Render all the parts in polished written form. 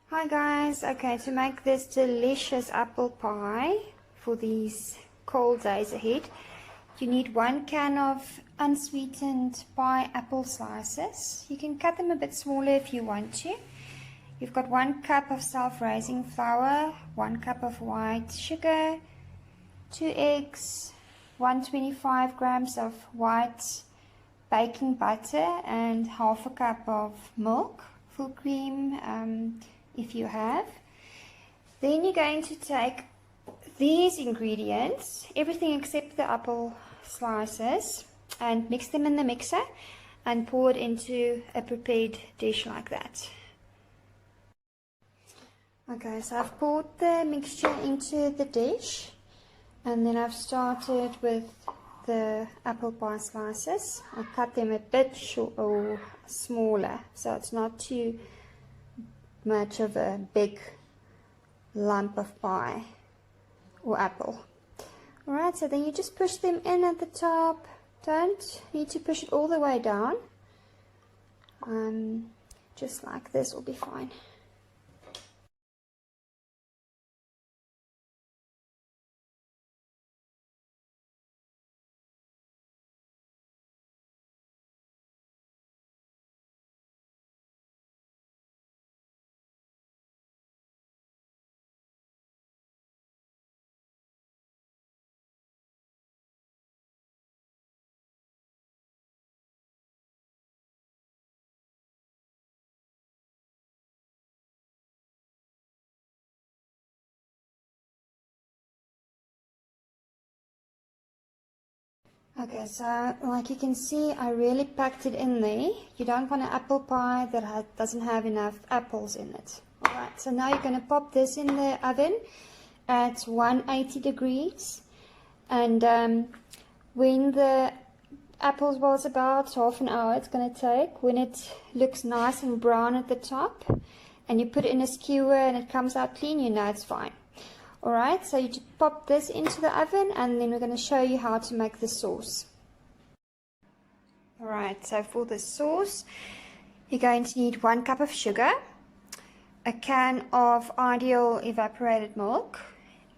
Hi guys, okay, to make this delicious apple pie for these cold days ahead, you need 1 can of unsweetened pie apple slices. You can cut them a bit smaller if you want to. You've got 1 cup of self-raising flour, 1 cup of white sugar, 2 eggs, 125 grams of white baking butter, and half a cup of milk, full cream if you have. Then you're going to take these ingredients, everything except the apple slices, and mix them in the mixer and pour it into a prepared dish like that. Okay, so I've poured the mixture into the dish, and then I've started with the apple pie slices. I cut them a bit short or smaller, so it's not too much of a big lump of pie or apple. Alright, so then you just push them in at the top. Don't need to push it all the way down. Just like this will be fine. Okay, so like you can see, I really packed it in there. You don't want an apple pie that doesn't have enough apples in it. Alright, so now you're going to pop this in the oven at 180 degrees. And when the apples was about half an hour it's going to take, when it looks nice and brown at the top, and you put it in a skewer and it comes out clean, you know it's fine. Alright, so you just pop this into the oven, and then we're going to show you how to make the sauce. Alright, so for the sauce, you're going to need 1 cup of sugar, a can of ideal evaporated milk,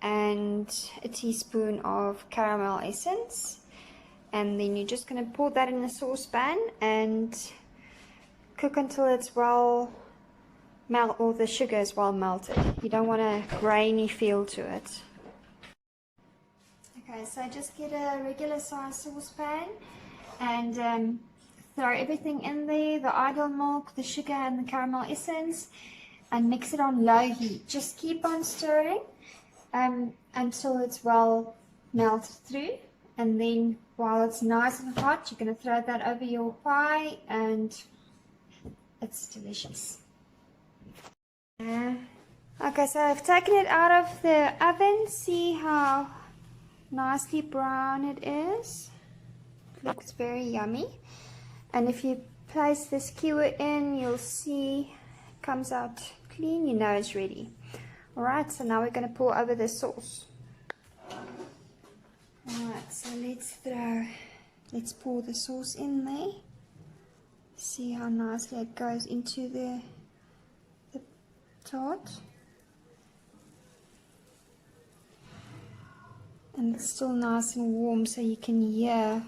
and a teaspoon of caramel essence. And then you're just going to pour that in a saucepan and cook until it's well or the sugar is well melted. You don't want a grainy feel to it. Okay, so just get a regular size saucepan and throw everything in there, the ideal milk, the sugar and the caramel essence, and mix it on low heat. Just keep on stirring until it's well melted through, and then while it's nice and hot, you're going to throw that over your pie and it's delicious. Okay, so I've taken it out of the oven. See how nicely brown it is. It looks very yummy. And if you place the skewer in, you'll see it comes out clean. You know it's ready. Alright, so now we're going to pour over the sauce. Alright, so let's pour the sauce in there. See how nicely it goes into the tart. And it's still nice and warm, so you can hear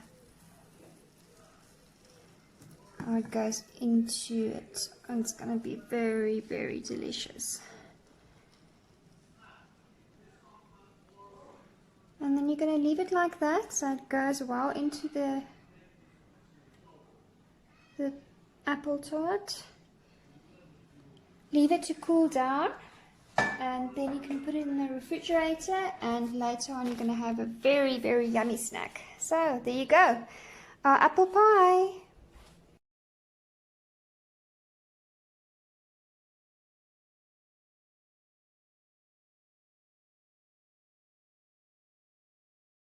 how it goes into it. And it's going to be very, very delicious. And then you're going to leave it like that, so it goes well into the apple tart. Leave it to cool down, and then you can put it in the refrigerator, and later on you're going to have a very, very yummy snack. So there you go, our apple pie.